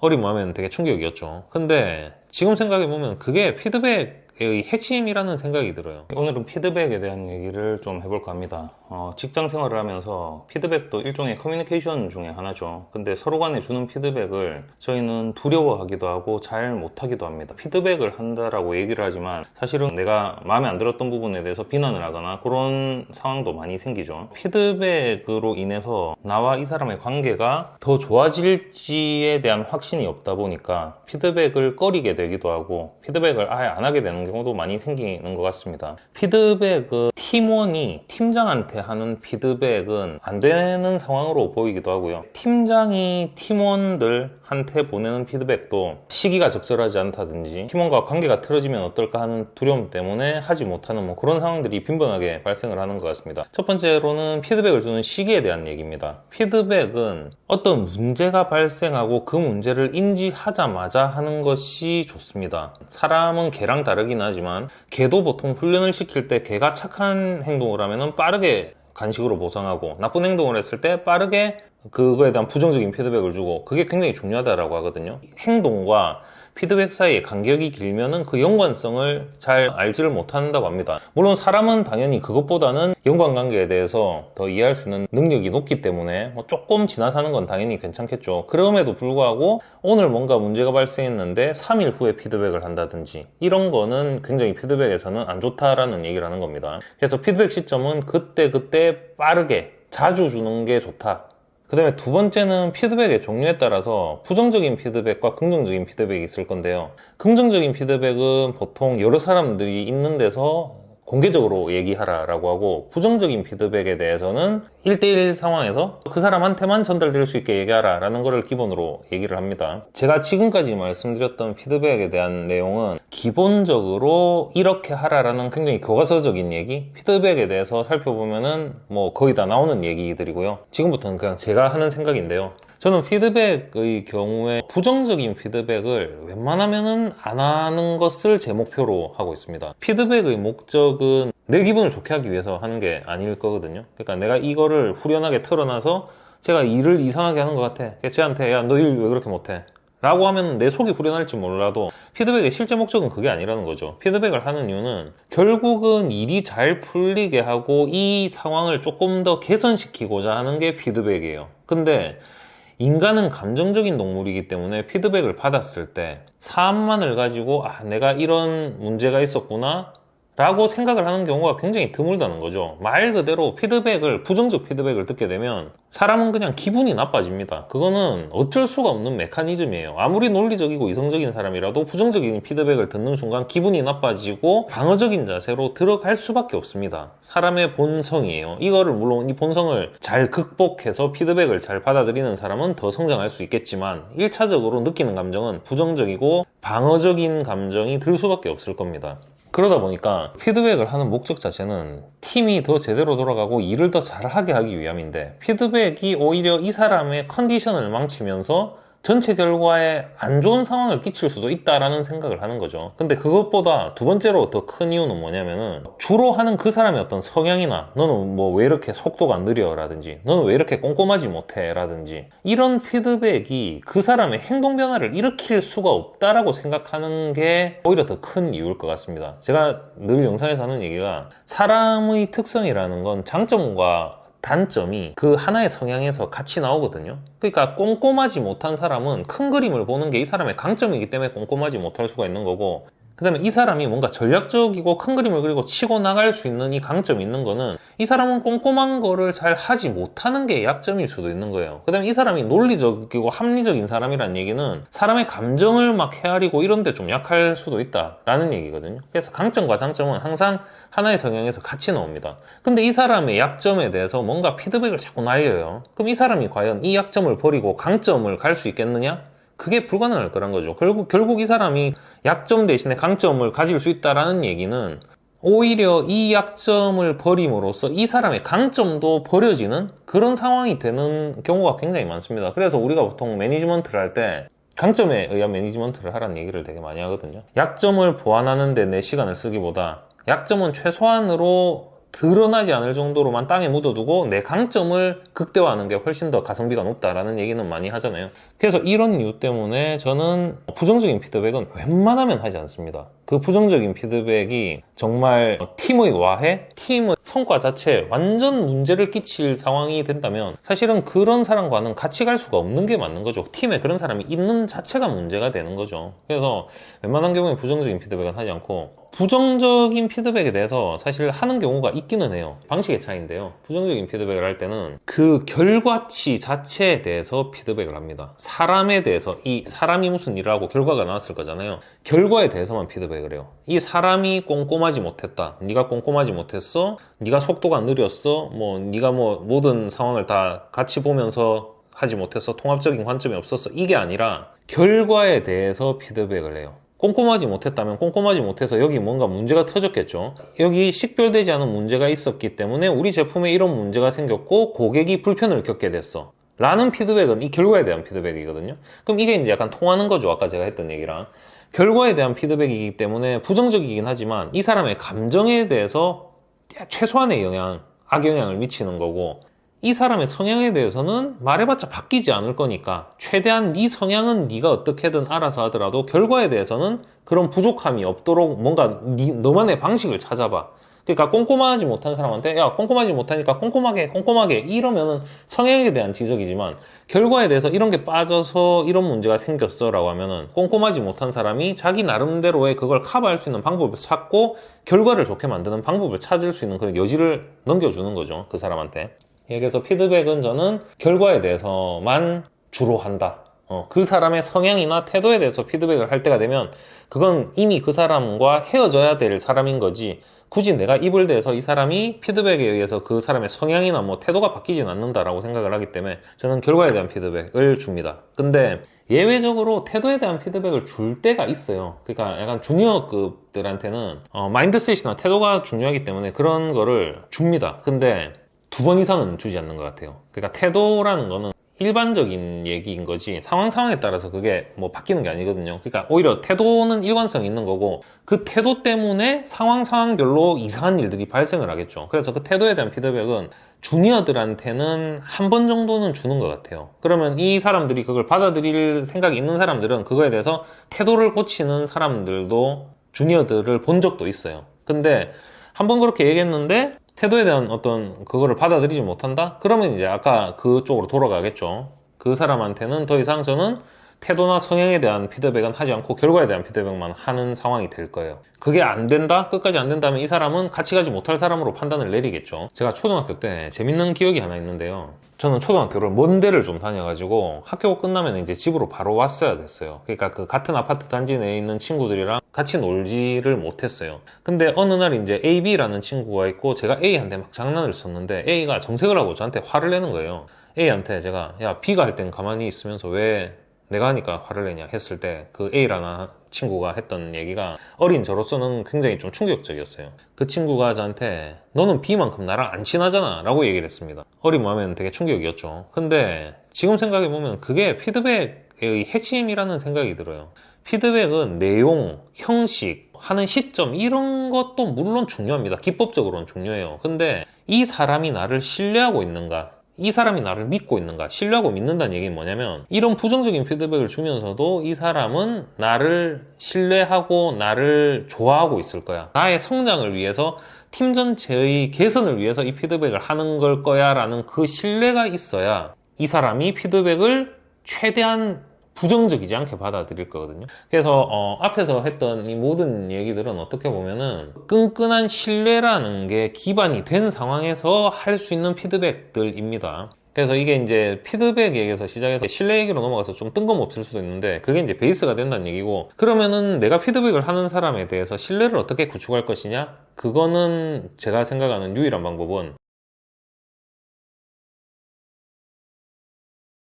어린 마음에는 되게 충격이었죠. 근데 지금 생각해보면 그게 피드백의 핵심이라는 생각이 들어요. 오늘은 피드백에 대한 얘기를 좀 해볼까 합니다. 직장 생활을 하면서 피드백도 일종의 커뮤니케이션 중에 하나죠. 근데 서로 간에 주는 피드백을 저희는 두려워하기도 하고 잘 못하기도 합니다. 피드백을 한다라고 얘기를 하지만 사실은 내가 마음에 안 들었던 부분에 대해서 비난을 하거나 그런 상황도 많이 생기죠. 피드백으로 인해서 나와 이 사람의 관계가 더 좋아질지에 대한 확신이 없다 보니까 피드백을 꺼리게 되기도 하고 피드백을 아예 안 하게 되는 경우도 많이 생기는 것 같습니다. 피드백은 팀원이 팀장한테 하는 피드백은 안 되는 상황으로 보이기도 하고요. 팀장이 팀원들한테 보내는 피드백도 시기가 적절하지 않다든지 팀원과 관계가 틀어지면 어떨까 하는 두려움 때문에 하지 못하는 뭐 그런 상황들이 빈번하게 발생을 하는 것 같습니다. 첫 번째로는 피드백을 주는 시기에 대한 얘기입니다. 피드백은 어떤 문제가 발생하고 그 문제를 인지하자마자 하는 것이 좋습니다. 사람은 개랑 다르긴 하지만 개도 보통 훈련을 시킬 때 개가 착한 행동을 하면 빠르게 간식으로 보상하고 나쁜 행동을 했을 때 빠르게 그거에 대한 부정적인 피드백을 주고 그게 굉장히 중요하다고 하거든요. 행동과 피드백 사이의 간격이 길면은 그 연관성을 잘 알지를 못한다고 합니다. 물론 사람은 당연히 그것보다는 연관관계에 대해서 더 이해할 수 있는 능력이 높기 때문에 뭐 조금 지나사는 건 당연히 괜찮겠죠. 그럼에도 불구하고 오늘 뭔가 문제가 발생했는데 3일 후에 피드백을 한다든지 이런 거는 굉장히 피드백에서는 안 좋다라는 얘기를 하는 겁니다. 그래서 피드백 시점은 그때 빠르게 자주 주는 게 좋다. 그 다음에 두 번째는 피드백의 종류에 따라서 부정적인 피드백과 긍정적인 피드백이 있을 건데요. 긍정적인 피드백은 보통 여러 사람들이 있는 데서 공개적으로 얘기하라라고 하고 부정적인 피드백에 대해서는 1대1 상황에서 그 사람한테만 전달될 수 있게 얘기하라라는 거를 기본으로 얘기를 합니다. 제가 지금까지 말씀드렸던 피드백에 대한 내용은 기본적으로 이렇게 하라라는 굉장히 교과서적인 얘기, 피드백에 대해서 살펴보면은 뭐 거의 다 나오는 얘기들이고요. 지금부터는 그냥 제가 하는 생각인데요. 저는 피드백의 경우에 부정적인 피드백을 웬만하면은 안 하는 것을 제 목표로 하고 있습니다. 피드백의 목적은 내 기분을 좋게 하기 위해서 하는 게 아닐 거거든요. 그러니까 내가 이거를 후련하게 털어놔서 제가 일을 이상하게 하는 것 같아. 쟤한테 야, 너 일 왜 그렇게 못해? 라고 하면 내 속이 후련할지 몰라도 피드백의 실제 목적은 그게 아니라는 거죠. 피드백을 하는 이유는 결국은 일이 잘 풀리게 하고 이 상황을 조금 더 개선시키고자 하는 게 피드백이에요. 근데 인간은 감정적인 동물이기 때문에 피드백을 받았을 때 사안만을 가지고 내가 이런 문제가 있었구나 라고 생각을 하는 경우가 굉장히 드물다는 거죠. 말 그대로 부정적 피드백을 듣게 되면 사람은 그냥 기분이 나빠집니다. 그거는 어쩔 수가 없는 메커니즘이에요. 아무리 논리적이고 이성적인 사람이라도 부정적인 피드백을 듣는 순간 기분이 나빠지고 방어적인 자세로 들어갈 수밖에 없습니다. 사람의 본성이에요. 이거를 물론 이 본성을 잘 극복해서 피드백을 잘 받아들이는 사람은 더 성장할 수 있겠지만 1차적으로 느끼는 감정은 부정적이고 방어적인 감정이 들 수밖에 없을 겁니다. 그러다 보니까 피드백을 하는 목적 자체는 팀이 더 제대로 돌아가고 일을 더 잘하게 하기 위함인데 피드백이 오히려 이 사람의 컨디션을 망치면서 전체 결과에 안 좋은 상황을 끼칠 수도 있다라는 생각을 하는 거죠. 근데 그것보다 두 번째로 더 큰 이유는 뭐냐면은 주로 하는 그 사람의 어떤 성향이나 너는 뭐 왜 이렇게 속도가 느려 라든지 너는 왜 이렇게 꼼꼼하지 못해 라든지 이런 피드백이 그 사람의 행동 변화를 일으킬 수가 없다라고 생각하는 게 오히려 더 큰 이유일 것 같습니다. 제가 늘 영상에서 하는 얘기가 사람의 특성이라는 건 장점과 단점이 그 하나의 성향에서 같이 나오거든요. 그러니까 꼼꼼하지 못한 사람은 큰 그림을 보는 게 이 사람의 강점이기 때문에 꼼꼼하지 못할 수가 있는 거고 그 다음에 이 사람이 뭔가 전략적이고 큰 그림을 그리고 치고 나갈 수 있는 이 강점이 있는 거는 이 사람은 꼼꼼한 거를 잘 하지 못하는 게 약점일 수도 있는 거예요. 그 다음에 이 사람이 논리적이고 합리적인 사람이란 얘기는 사람의 감정을 막 헤아리고 이런 데 좀 약할 수도 있다라는 얘기거든요. 그래서 강점과 장점은 항상 하나의 성향에서 같이 나옵니다. 근데 이 사람의 약점에 대해서 뭔가 피드백을 자꾸 날려요. 그럼 이 사람이 과연 이 약점을 버리고 강점을 갈 수 있겠느냐? 그게 불가능할 거란 거죠. 결국 이 사람이 약점 대신에 강점을 가질 수 있다라는 얘기는 오히려 이 약점을 버림으로써 이 사람의 강점도 버려지는 그런 상황이 되는 경우가 굉장히 많습니다. 그래서 우리가 보통 매니지먼트를 할 때 강점에 의한 매니지먼트를 하라는 얘기를 되게 많이 하거든요. 약점을 보완하는 데 내 시간을 쓰기보다 약점은 최소한으로 드러나지 않을 정도로만 땅에 묻어두고 내 강점을 극대화하는 게 훨씬 더 가성비가 높다라는 얘기는 많이 하잖아요. 그래서 이런 이유 때문에 저는 부정적인 피드백은 웬만하면 하지 않습니다. 그 부정적인 피드백이 정말 팀의 와해, 팀의 성과 자체에 완전 문제를 끼칠 상황이 된다면 사실은 그런 사람과는 같이 갈 수가 없는 게 맞는 거죠. 팀에 그런 사람이 있는 자체가 문제가 되는 거죠. 그래서 웬만한 경우에 부정적인 피드백은 하지 않고, 부정적인 피드백에 대해서 사실 하는 경우가 있기는 해요. 방식의 차이인데요. 부정적인 피드백을 할 때는 그 결과치 자체에 대해서 피드백을 합니다. 사람에 대해서, 이 사람이 무슨 일을 하고 결과가 나왔을 거잖아요. 결과에 대해서만 피드백을 해요. 이 사람이 꼼꼼하지 못했다. 네가 꼼꼼하지 못했어. 네가 속도가 느렸어. 네가 모든 상황을 다 같이 보면서 하지 못했어. 통합적인 관점이 없었어. 이게 아니라 결과에 대해서 피드백을 해요. 꼼꼼하지 못했다면 꼼꼼하지 못해서 여기 뭔가 문제가 터졌겠죠. 여기 식별되지 않은 문제가 있었기 때문에 우리 제품에 이런 문제가 생겼고 고객이 불편을 겪게 됐어 라는 피드백은 이 결과에 대한 피드백이거든요. 그럼 이게 이제 약간 통하는 거죠. 아까 제가 했던 얘기랑. 결과에 대한 피드백이기 때문에 부정적이긴 하지만 이 사람의 감정에 대해서 최소한의 영향, 악영향을 미치는 거고, 이 사람의 성향에 대해서는 말해봤자 바뀌지 않을 거니까 최대한 네 성향은 네가 어떻게든 알아서 하더라도 결과에 대해서는 그런 부족함이 없도록 뭔가 너만의 방식을 찾아봐. 그러니까 꼼꼼하지 못한 사람한테 야, 꼼꼼하지 못하니까 꼼꼼하게 이러면은 성향에 대한 지적이지만, 결과에 대해서 이런 게 빠져서 이런 문제가 생겼어 라고 하면은 꼼꼼하지 못한 사람이 자기 나름대로의 그걸 커버할 수 있는 방법을 찾고 결과를 좋게 만드는 방법을 찾을 수 있는 그런 여지를 넘겨주는 거죠, 그 사람한테. 그래서 피드백은 저는 결과에 대해서만 주로 한다. 그 사람의 성향이나 태도에 대해서 피드백을 할 때가 되면 그건 이미 그 사람과 헤어져야 될 사람인 거지, 굳이 내가 입을 대서 이 사람이 피드백에 의해서 그 사람의 성향이나 태도가 바뀌진 않는다라고 생각을 하기 때문에 저는 결과에 대한 피드백을 줍니다. 근데 예외적으로 태도에 대한 피드백을 줄 때가 있어요. 그러니까 약간 주니어급들한테는 마인드셋이나 태도가 중요하기 때문에 그런 거를 줍니다. 근데 2번 이상은 주지 않는 것 같아요. 그러니까 태도라는 거는 일반적인 얘기인 거지 상황에 따라서 그게 바뀌는 게 아니거든요. 그러니까 오히려 태도는 일관성이 있는 거고, 그 태도 때문에 상황별로 이상한 일들이 발생을 하겠죠. 그래서 그 태도에 대한 피드백은 주니어들한테는 한 번 정도는 주는 것 같아요. 그러면 이 사람들이 그걸 받아들일 생각이 있는 사람들은 그거에 대해서 태도를 고치는 사람들도 주니어들을 본 적도 있어요. 근데 한 번 그렇게 얘기했는데 태도에 대한 어떤 그거를 받아들이지 못한다? 그러면 이제 아까 그쪽으로 돌아가겠죠. 그 사람한테는 더 이상 저는 태도나 성향에 대한 피드백은 하지 않고 결과에 대한 피드백만 하는 상황이 될 거예요. 그게 안 된다? 끝까지 안 된다면 이 사람은 같이 가지 못할 사람으로 판단을 내리겠죠. 제가 초등학교 때 재밌는 기억이 하나 있는데요. 저는 초등학교를 먼 데를 좀 다녀가지고 학교 끝나면 이제 집으로 바로 왔어야 됐어요. 그러니까 그 같은 아파트 단지 내에 있는 친구들이랑 같이 놀지를 못했어요. 근데 어느 날 이제 A, B라는 친구가 있고 제가 A한테 막 장난을 쳤는데 A가 정색을 하고 저한테 화를 내는 거예요. A한테 제가 야, B가 할 땐 가만히 있으면서 왜 내가 하니까 화를 내냐 했을 때 그 A라는 친구가 했던 얘기가 어린 저로서는 굉장히 좀 충격적이었어요. 그 친구가 저한테 너는 B만큼 나랑 안 친하잖아 라고 얘기를 했습니다. 어린 마음에는 되게 충격이었죠. 근데 지금 생각해보면 그게 피드백의 핵심이라는 생각이 들어요. 피드백은 내용, 형식, 하는 시점 이런 것도 물론 중요합니다. 기법적으로는 중요해요. 근데 이 사람이 나를 신뢰하고 있는가, 이 사람이 나를 믿고 있는가, 신뢰하고 믿는다는 얘기는 뭐냐면 이런 부정적인 피드백을 주면서도 이 사람은 나를 신뢰하고 나를 좋아하고 있을 거야, 나의 성장을 위해서, 팀 전체의 개선을 위해서 이 피드백을 하는 걸 거야 라는 그 신뢰가 있어야 이 사람이 피드백을 최대한 부정적이지 않게 받아들일 거거든요. 그래서 앞에서 했던 이 모든 얘기들은 어떻게 보면은 끈끈한 신뢰라는 게 기반이 된 상황에서 할 수 있는 피드백들입니다. 그래서 이게 이제 피드백 얘기에서 시작해서 신뢰 얘기로 넘어가서 좀 뜬금없을 수도 있는데 그게 이제 베이스가 된다는 얘기고, 그러면은 내가 피드백을 하는 사람에 대해서 신뢰를 어떻게 구축할 것이냐? 그거는 제가 생각하는 유일한 방법은